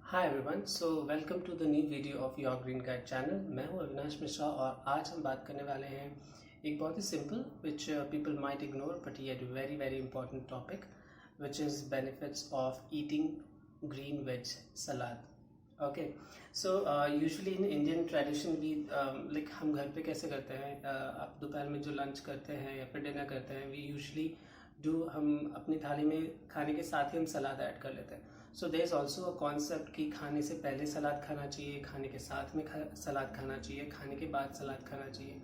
Hi everyone, so welcome to the new video of your green guide channel. मैं हूं अविनाश मिश्रा और आज हम बात करने वाले हैं एक बहुत ही simple which people might ignore but yet very very important topic which is benefits of eating green veg salad. Okay, so usually in Indian tradition we like हम घर पे कैसे करते हैं, आप दोपहर में जो लंच करते हैं या फिर डिनर करते हैं, वी यूजुअली हम अपनी थाली में खाने के साथ ही हम सलाद ऐड कर लेते हैं। So there is also a concept कि खाने से पहले सलाद खाना चाहिए, खाने के साथ में सलाद खाना चाहिए, खाने के बाद सलाद खाना चाहिए।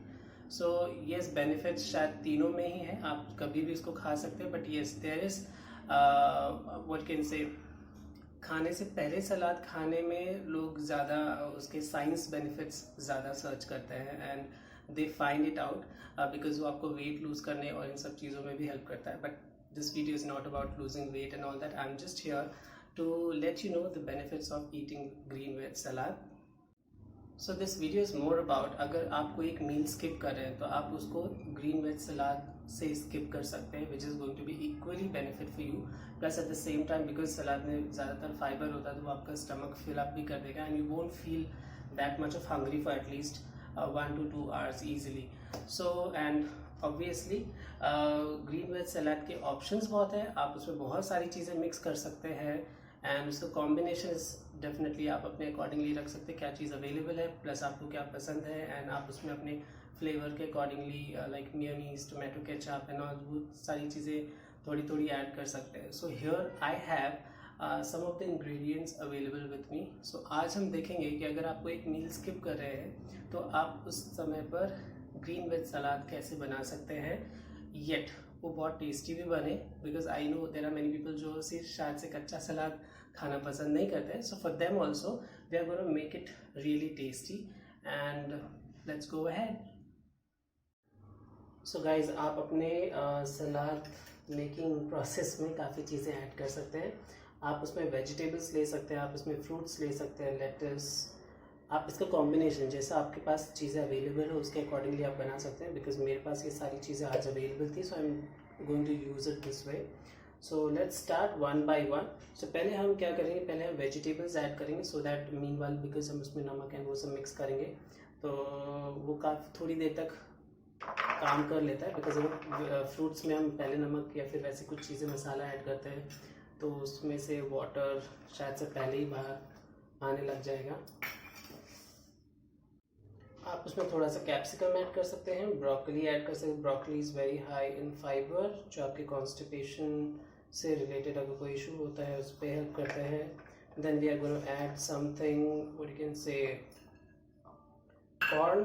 सो येस, बेनिफिट्स शायद तीनों में ही हैं, आप कभी भी इसको खा सकते हैं, but yes there is what can say खाने से पहले सलाद खाने में लोग ज़्यादा उसके साइंस बेनिफिट्स ज़्यादा सर्च करते हैं and they find it out because वो आपको वेट लूज करने और इन सब चीज़ों में भी हेल्प करता है। But this video is not about losing weight and all that. I am just here to let you know the benefits of eating green veg salad. So this video is more about अगर आप कोई एक मील skip कर रहे हैं तो आप उसको ग्रीन वेज सलाद से स्किप कर सकते हैं, which is going to be equally benefit for you. Plus at the same time because salad में ज़्यादातर फाइबर होता है तो वो आपका स्टमक फिल अप भी कर देगा and you won't feel that much of hungry for at least 1 to 2 hours easily. So and obviously green veg salad के ऑप्शंस बहुत है, आप उसमें बहुत सारी चीज़ें मिक्स कर सकते हैं एंड उसका कॉम्बिनेशन डेफिनेटली आप अपने अकॉर्डिंगली रख सकते हैं, क्या चीज़ अवेलेबल है प्लस आपको क्या पसंद है एंड आप उसमें अपने फ्लेवर के accordingly like mayonnaise, tomato ketchup and all वो सारी चीज़ें थोड़ी थोड़ी ऐड कर सकते हैं। So here I have some of the ingredients available with me. So आज हम देखेंगे कि अगर आपको एक मील स्किप कर रहे हैं तो आप उस समय पर ग्रीन वेज सलाद कैसे बना सकते हैं येट वो बहुत टेस्टी भी बने, because I know there are many people जो सिर्फ शायद से कच्चा सलाद खाना पसंद नहीं करते हैं। So for them also we are gonna make it really tasty and let's go ahead. So guys, आप अपने सलाद मेकिंग प्रोसेस में काफ़ी चीज़ें ऐड कर सकते हैं। आप उसमें वेजिटेबल्स ले सकते हैं, आप उसमें फ्रूट्स ले सकते हैं, लेटस, आप इसका कॉम्बिनेशन जैसा आपके पास चीज़ें अवेलेबल है उसके अकॉर्डिंगली आप बना सकते हैं। बिकॉज मेरे पास ये सारी चीज़ें आज अवेलेबल थी, so I am going to use it this way. So let's start one by one. So पहले हम क्या करेंगे, पहले हम वेजिटेबल्स ऐड करेंगे सो दैट मीनवाइल बिकॉज हम उसमें नमक एंड वो सब मिक्स करेंगे तो वो काफ़ी थोड़ी देर तक काम कर लेता है। बिकॉज अगर फ्रूट्स में हम पहले नमक या फिर वैसे कुछ चीज़ें मसाला ऐड करते हैं तो उसमें से वाटर शायद से पहले ही बाहर आने लग जाएगा। आप उसमें थोड़ा सा कैप्सिकम ऐड कर सकते हैं, ब्रोकली ऐड कर सकते हैं। Broccoli is very high in fibre जो आपके कॉन्स्टिपेशन से रिलेटेड अगर कोई इशू होता है उस पर हेल्प करते हैं। Then we are going to add something what you can say corn,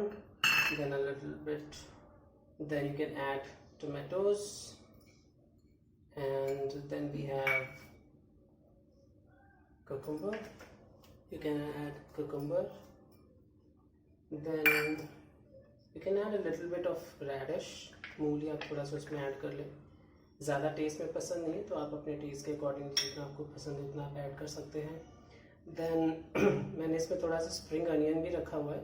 then a little bit, then you can add tomatoes and then we have cucumber, you can add cucumber, then you can add a little bit of radish, मूली आप थोड़ा सा उसमें add कर लें। ज़्यादा test में पसंद नहीं है तो आप अपने टेस्ट के अकॉर्डिंग जितना आपको पसंद है उतना आप ऐड कर सकते हैं। देन मैंने इसमें थोड़ा सा स्प्रिंग अनियन भी रखा हुआ है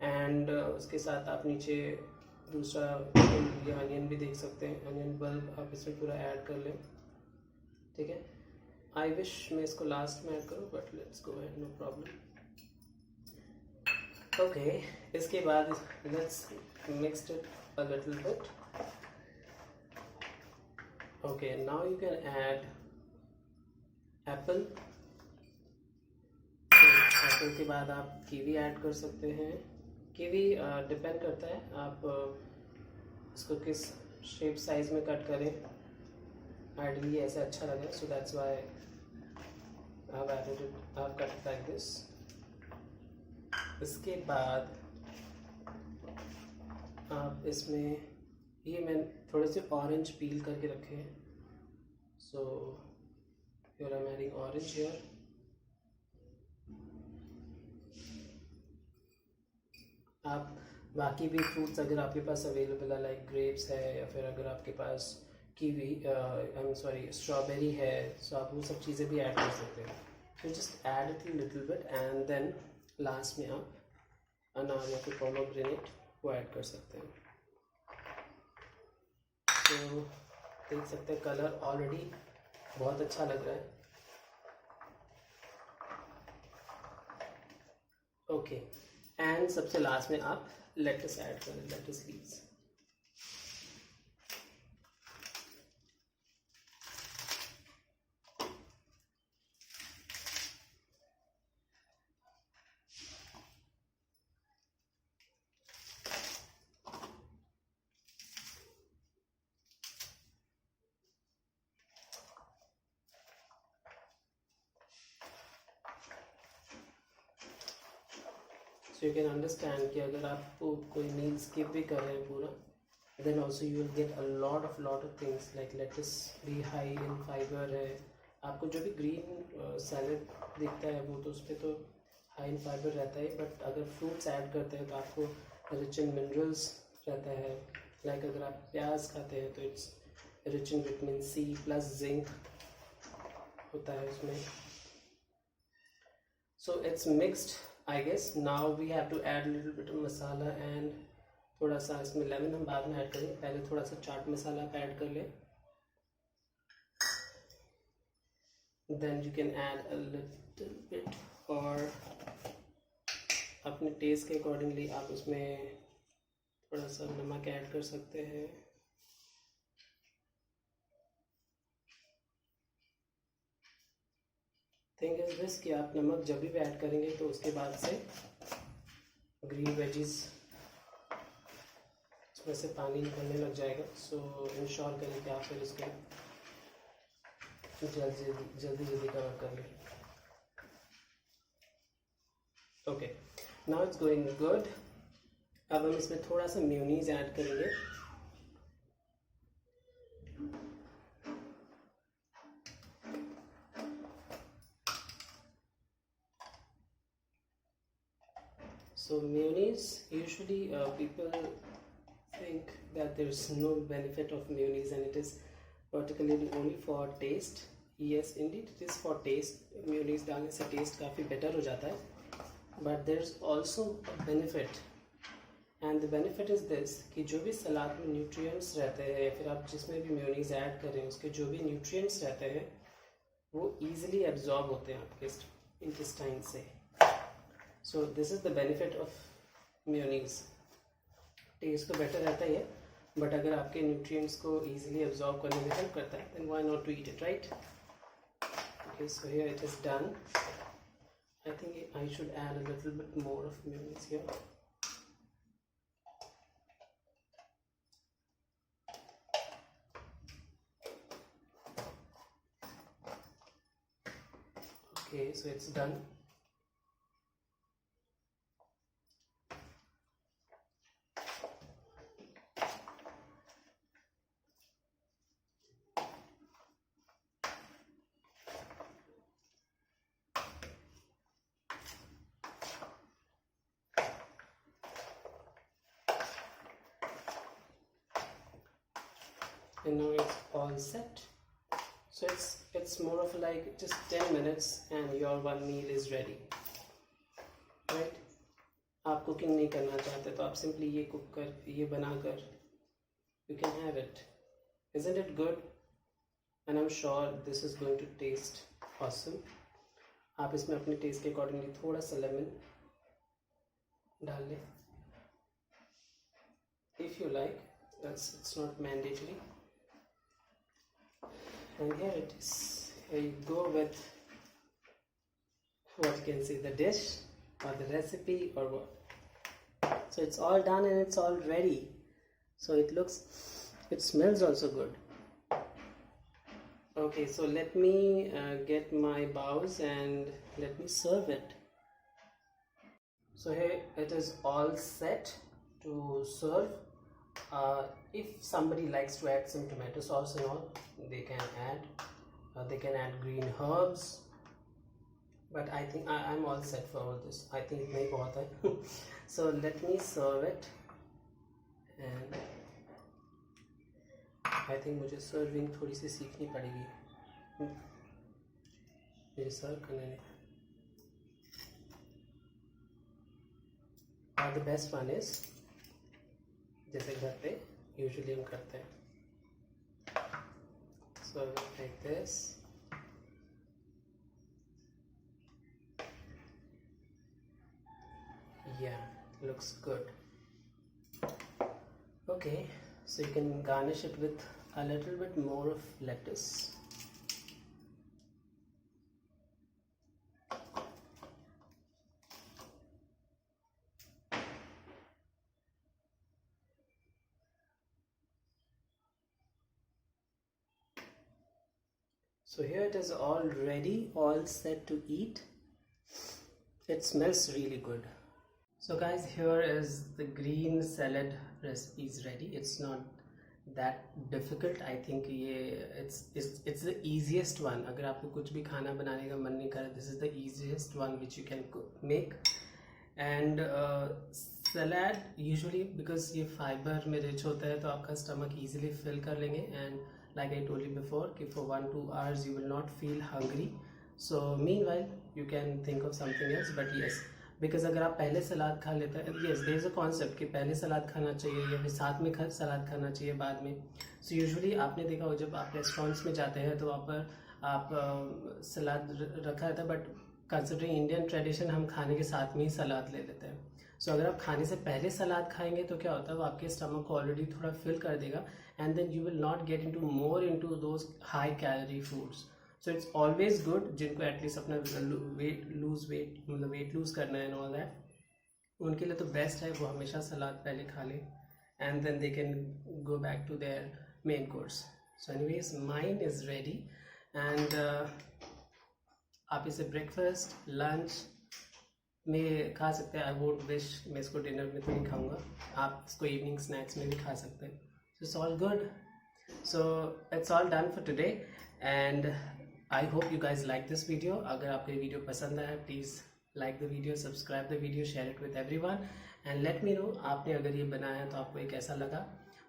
एंड उसके साथ आप नीचे दूसरा ये अनियन भी देख सकते हैं, अनियन बल्ब आप इसमें पूरा ऐड कर लें, ठीक है। आई विश मैं इसको लास्ट में ऐड करूँ but let's go ahead, no problem. Okay, इसके बाद let's mix it a little bit. Okay, now you can add apple. Apple के बाद आप कीवी ऐड कर सकते हैं। कीवी डिपेंड करता है आप इसको किस शेप साइज में कट करें, आइडियली ऐसे अच्छा लगे, so that's why I have added it, I have cut like this. इसके बाद आप इसमें ये मैं थोड़े से ऑरेंज पील करके रखे हैं, so here I am adding orange here. आप बाकी भी फ्रूट्स अगर आपके पास अवेलेबल है लाइक ग्रेप्स है या फिर अगर आपके पास kiwi I mean sorry strawberry है, सो आप वो सब चीज़ें भी ऐड कर सकते हैं। तो just add it little bit and then last में आप अनार या फिर पोमेग्रेनेट वो ऐड कर सकते हैं। तो देख सकते हैं कलर ऑलरेडी बहुत अच्छा लग रहा है। ओके, एंड सबसे लास्ट में आप लेटस ऐड करें, lettuce leaves. So you can understand कि अगर आपको कोई मील स्किप भी कर रहे हैं पूरा, then also you will get a lot of things like lettuce भी high in fiber है. आपको जो भी ग्रीन सैलड दिखता है वो तो उस पर तो हाई इन फाइबर रहता है, बट अगर फ्रूट्स ऐड करते हैं तो आपको रिच इन मिनरल्स रहता है. लाइक अगर आप प्याज खाते हैं तो it's rich in vitamin C plus zinc होता है उसमें. So it's mixed I guess. Now we have to add a little bit of masala and थोड़ा सा इसमें लेमन हम बाद में ऐड करेंगे, पहले थोड़ा सा चाट मसाला आप ऐड कर लें. Then you can add a little bit, और अपने टेस्ट के अकॉर्डिंगली आप उसमें थोड़ा सा नमक ऐड कर सकते हैं. थिंग इज दिस कि आप नमक जब भी ऐड करेंगे तो उसके बाद से ग्रीन वेजीज इसमें से पानी निकलने लग जाएगा. सो इंश्योर करें कि आप फिर इसको जल्दी कवर कर लें. Okay, now it's going good. अब हम इसमें थोड़ा सा मेयोनीज ऐड करेंगे. So mayonnaise, usually people think that there is no benefit of mayonnaise and it is particularly only for taste. Yes, indeed it is for taste. Mayonnaise डालने से taste काफ़ी better हो जाता है. But there is also a benefit, and the benefit is this कि जो भी सलाद में nutrients रहते हैं या फिर आप जिसमें भी mayonnaise ऐड करें उसके जो भी nutrients रहते हैं वो easily absorb होते हैं आपके intestine से. So this is the benefit of mayonnaise. Taste तो बेटर रहता ही है, बट अगर आपके न्यूट्रिएंट्स को easily absorb करने में हेल्प करता है, then why not to eat it, right? Okay, so here it is done. I think I should add a little bit more of mayonnaise here. Okay, so it's done. And now it's all set. So it's more of like just 10 minutes and your one meal is ready, right? आप cooking नहीं करना चाहते तो आप simply ये बनाकर you can have it. Isn't it good? And I'm sure this is going to taste awesome. आप इसमें अपने टेस्ट के अकॉर्डिंगली थोड़ा सा लेमन डाल लें if you like. It's not mandatory. And here it is. Here you go with what you can say, the dish or the recipe or what. So it's all done and it's all ready. So it smells also good. Okay, so let me get my bowls and let me serve it. So here it is all set to serve. If somebody likes to add some tomato sauce and all, they can add. They can add green herbs, but I think I'm all set for all this. I think it may बहुत है. So let me serve it, and I think मुझे serving थोड़ी सी सीखनी पड़ेगी. मुझे serve करने में. The best one is जैसे घर पे यूजुअली हम करते हैं. So like this. Yeah, looks good. Okay, so you can garnish it with a little bit more of lettuce. So here it is all ready, all set to eat. It smells really good. So guys, here is the green salad recipes ready. It's not that difficult. I think it's the easiest one. अगर आपको कुछ भी खाना बनाने का मन नहीं कर रहा, this is the easiest one which you can make. And salad usually, because ये fiber में rich होता है, तो आपका stomach easily fill कर लेंगे. And like I told you before, कि for 1-2 hours you will not feel hungry. So meanwhile you can think of something else. But yes, because अगर आप पहले सलाद खा लेते हैं, yes there is a concept कि पहले सलाद खाना चाहिए या फिर साथ में सलाद खाना चाहिए बाद में. सो यूजुअली आपने देखा हो जब आप रेस्टोरेंट्स में जाते हैं तो वहाँ पर आप सलाद रखा रहता है, बट कंसिडरिंग इंडियन ट्रेडिशन हम खाने के साथ में ही सलाद ले लेते हैं. सो अगर आप खाने से पहले सलाद खाएंगे तो क्या होता है, वो आपके स्टमक को ऑलरेडी थोड़ा फिल कर देगा, and then you will not get into more into those high calorie foods. So it's always good जिनको एटलीस्ट अपना वेट मतलब वेट लूज करना है एंड ऑल दैट, उनके लिए तो बेस्ट है वो हमेशा सलाद पहले खा ले, and then they can go back to their main course. So anyways mine is ready, and आप इसे ब्रेकफास्ट लंच में खा सकते हैं. आई वोंट विश मैं इसको डिनर में तो नहीं खाऊंगा, आप इसको इवनिंग स्नैक्स में भी खा सकते हैं. So it's all good. So it's all done for today, and I hope you guys like this video. अगर आपको ये वीडियो पसंद आया please like the video, subscribe the video, share it with everyone, and let me know आपने अगर ये बनाया तो आपको ये कैसा लगा.